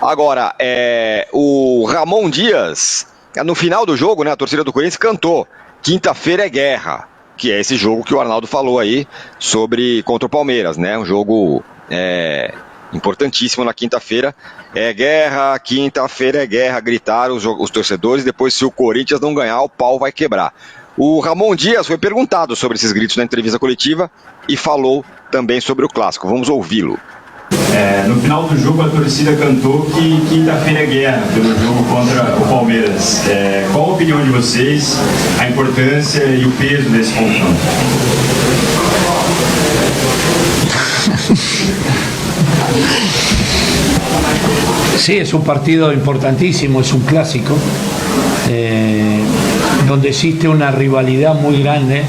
Agora, o Ramon Dias, no final do jogo, né, a torcida do Corinthians cantou "Quinta-feira é guerra", que é esse jogo que o Arnaldo falou aí contra o Palmeiras, né? Um jogo importantíssimo na quinta-feira. É guerra, quinta-feira é guerra, gritaram os torcedores. Depois, se o Corinthians não ganhar, o pau vai quebrar. O Ramon Dias foi perguntado sobre esses gritos na entrevista coletiva e falou também sobre o clássico. Vamos ouvi-lo. No final do jogo, a torcida cantou que quinta-feira é guerra pelo jogo contra o Palmeiras. Qual a opinião de vocês, a importância e o peso desse confronto? Sí, es un partido importantísimo, es un clásico, donde existe una rivalidad muy grande.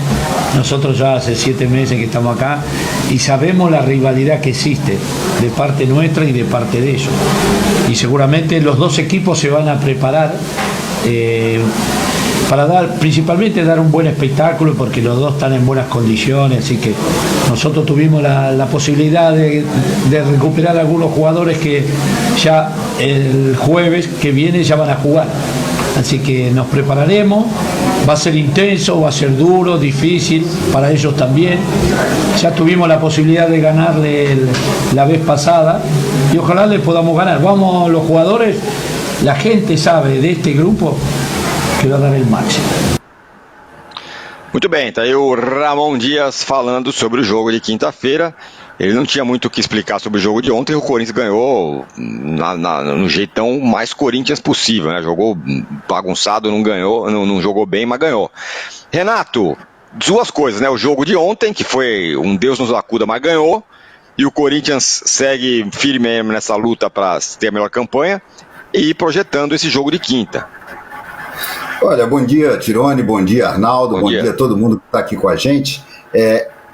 Nosotros ya hace 7 meses que estamos acá y sabemos la rivalidad que existe de parte nuestra y de parte de ellos. Y seguramente los dos equipos se van a preparar para principalmente dar un buen espectáculo, porque los dos están en buenas condiciones, así que nosotros tuvimos la posibilidad de recuperar algunos jugadores que ya el jueves que viene ya van a jugar. Así que nos prepararemos, va a ser intenso, va a ser duro, difícil, para ellos también. Ya tuvimos la posibilidad de ganarle la vez pasada y ojalá le podamos ganar. Vamos, los jugadores, la gente sabe de este grupo que vai dar o máximo. Muito bem, tá aí o Ramon Dias falando sobre o jogo de quinta-feira. Ele não tinha muito o que explicar sobre o jogo de ontem. O Corinthians ganhou no jeitão mais Corinthians possível, né? Jogou bagunçado, não ganhou, não jogou bem, mas ganhou. Renato, 2 coisas, né? O jogo de ontem, que foi um Deus nos acuda, mas ganhou. E o Corinthians segue firme nessa luta para ter a melhor campanha e projetando esse jogo de quinta. Olha, bom dia, Tirone, bom dia, Arnaldo, bom dia a todo mundo que está aqui com a gente.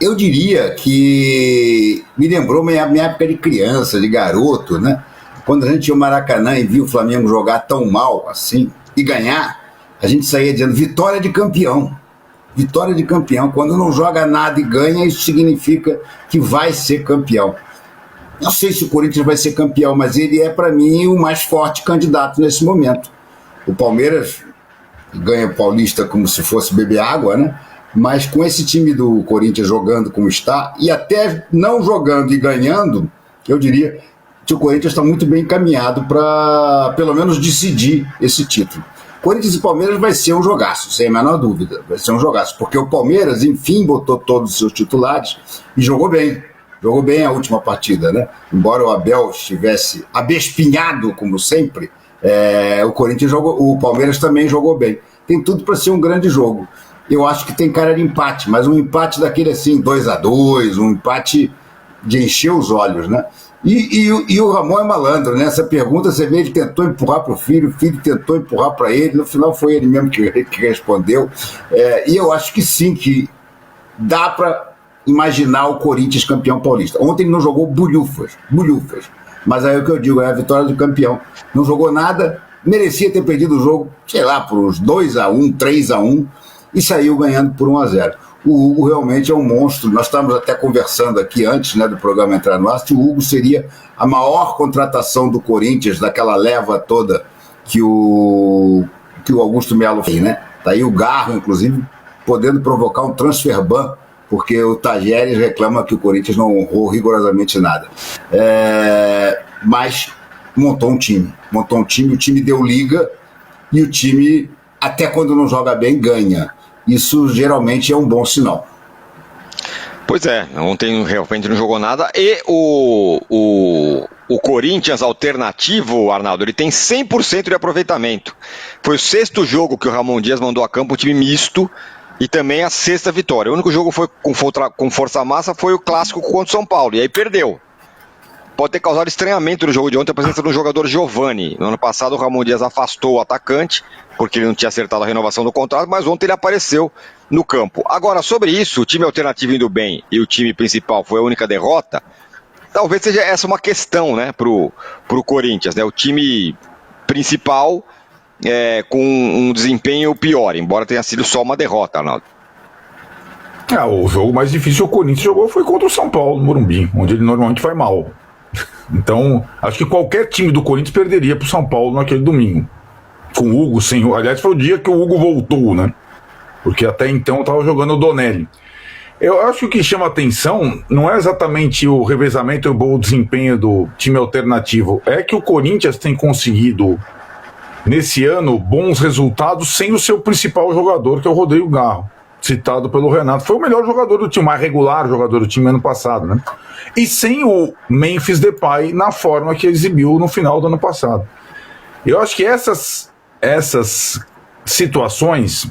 Eu diria que me lembrou minha época de criança, de garoto, né? Quando a gente ia ao Maracanã e via o Flamengo jogar tão mal assim e ganhar, a gente saía dizendo vitória de campeão. Vitória de campeão. Quando não joga nada e ganha, isso significa que vai ser campeão. Não sei se o Corinthians vai ser campeão, mas ele é, para mim, o mais forte candidato nesse momento. O Palmeiras ganha o Paulista como se fosse beber água, né? Mas com esse time do Corinthians jogando como está, e até não jogando e ganhando, eu diria que o Corinthians está muito bem encaminhado para, pelo menos, decidir esse título. Corinthians e Palmeiras vai ser um jogaço, sem a menor dúvida, vai ser um jogaço, porque o Palmeiras, enfim, botou todos os seus titulares e jogou bem a última partida, né? Embora o Abel estivesse abespinhado, como sempre, o Palmeiras também jogou bem. Tem tudo para ser um grande jogo. Eu acho que tem cara de empate, mas um empate daquele assim, 2-2, um empate de encher os olhos, né? E o Ramon é malandro, né? Essa pergunta, você vê, ele tentou empurrar para o filho tentou empurrar para ele, no final foi ele mesmo que respondeu. E eu acho que sim, que dá para imaginar o Corinthians campeão paulista. Ontem ele não jogou bulhufas, mas aí é o que eu digo, é a vitória do campeão. Não jogou nada, merecia ter perdido o jogo, sei lá, por uns 2-1, 3-1, e saiu ganhando por 1-0. O Hugo realmente é um monstro. Nós estávamos até conversando aqui antes, né, do programa entrar no ar, se o Hugo seria a maior contratação do Corinthians, daquela leva toda que o Augusto Melo fez, né? Tá aí o Garro, inclusive, podendo provocar um transfer ban, porque o Tajeres reclama que o Corinthians não honrou rigorosamente nada. Mas montou um time, o time deu liga, e o time, até quando não joga bem, ganha. Isso geralmente é um bom sinal. Pois é, ontem realmente não jogou nada. E o Corinthians alternativo, Arnaldo, ele tem 100% de aproveitamento. Foi o 6º jogo que o Ramon Dias mandou a campo, um time misto, e também a 6ª vitória. O único jogo foi com força-massa foi o clássico contra o São Paulo, e aí perdeu. Pode ter causado estranhamento no jogo de ontem a presença do jogador Giovani. No ano passado o Ramon Dias afastou o atacante, porque ele não tinha acertado a renovação do contrato, mas ontem ele apareceu no campo. Agora, sobre isso, o time alternativo indo bem e o time principal foi a única derrota, talvez seja essa uma questão, né, pro Corinthians, né? O time principal com um desempenho pior, embora tenha sido só uma derrota, Arnaldo. O jogo mais difícil que o Corinthians jogou foi contra o São Paulo, no Morumbi, onde ele normalmente vai mal. Então, acho que qualquer time do Corinthians perderia pro São Paulo naquele domingo. Com o Hugo, sem... Aliás, foi o dia que o Hugo voltou, né? Porque até então estava jogando o Donelli. Eu acho que o que chama atenção não é exatamente o revezamento e o bom desempenho do time alternativo, é que o Corinthians tem conseguido, nesse ano, bons resultados sem o seu principal jogador, que é o Rodrigo Garro, citado pelo Renato. Foi o melhor jogador do time, mais regular jogador do time ano passado, né? E sem o Memphis Depay na forma que exibiu no final do ano passado. Eu acho que essas situações,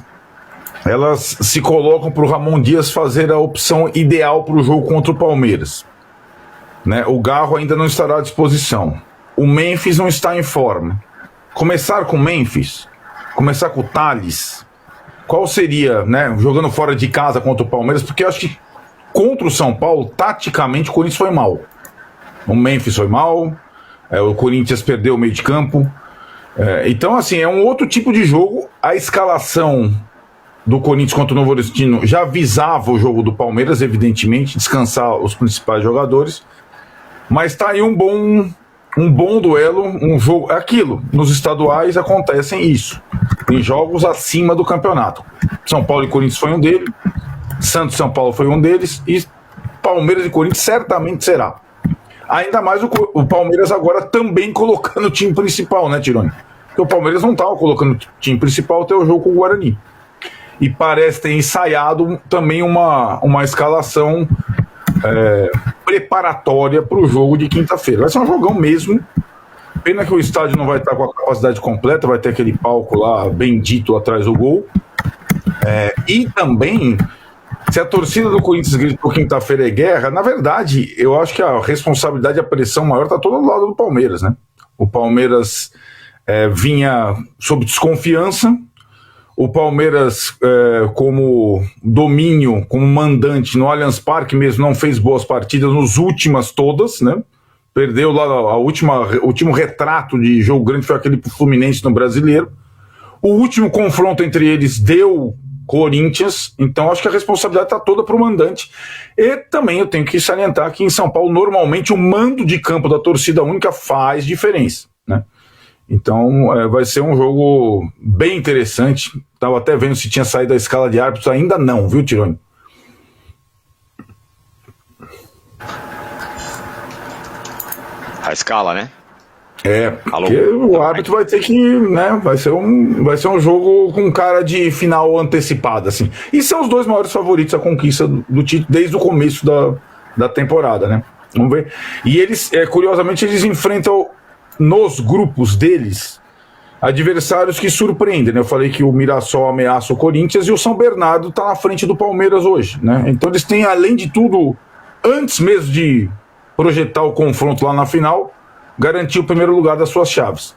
elas se colocam para o Ramon Dias fazer a opção ideal para o jogo contra o Palmeiras, né? O Garro ainda não estará à disposição, o Memphis não está em forma. Começar com o Memphis, começar com o Thales, qual seria, né, jogando fora de casa contra o Palmeiras? Porque eu acho que contra o São Paulo, taticamente, o Corinthians foi mal. O Memphis foi mal, o Corinthians perdeu o meio de campo. Então, assim, é um outro tipo de jogo. A escalação do Corinthians contra o Novo Horizontino já visava o jogo do Palmeiras, evidentemente, descansar os principais jogadores. Mas tá aí um bom duelo, um jogo. Aquilo, nos estaduais acontecem isso, em jogos acima do campeonato. São Paulo e Corinthians foi um deles, Santos e São Paulo foi um deles, e Palmeiras e Corinthians certamente será. Ainda mais o Palmeiras agora também colocando o time principal, né, Tironi? Porque o Palmeiras não estava colocando o time principal até o jogo com o Guarani. E parece ter ensaiado também uma escalação preparatória para o jogo de quinta-feira. Vai ser um jogão mesmo. Pena que o estádio não vai estar com a capacidade completa, vai ter aquele palco lá bendito atrás do gol. E também, se a torcida do Corinthians gritou quinta-feira é guerra, na verdade, eu acho que a responsabilidade e a pressão maior está toda do lado do Palmeiras, né? O Palmeiras vinha sob desconfiança. O Palmeiras, como domínio, como mandante no Allianz Parque mesmo, não fez boas partidas nas últimas todas, né? Perdeu lá o último retrato de jogo grande, foi aquele pro Fluminense no Brasileiro. O último confronto entre eles deu Corinthians, então acho que a responsabilidade está toda para o mandante. E também eu tenho que salientar que em São Paulo, normalmente, o mando de campo da torcida única faz diferença, né? Então vai ser um jogo bem interessante. Estava até vendo se tinha saído da escala de árbitros, ainda não, viu, Tironi? A escala, né? Porque o árbitro vai ter que, né, vai ser um jogo com cara de final antecipada, assim. E são os dois maiores favoritos à conquista do título desde o começo da temporada, né? Vamos ver. E eles, curiosamente, eles enfrentam nos grupos deles adversários que surpreendem, né? Eu falei que o Mirassol ameaça o Corinthians e o São Bernardo está na frente do Palmeiras hoje, né? Então eles têm, além de tudo, antes mesmo de projetar o confronto lá na final, garantir o primeiro lugar das suas chaves.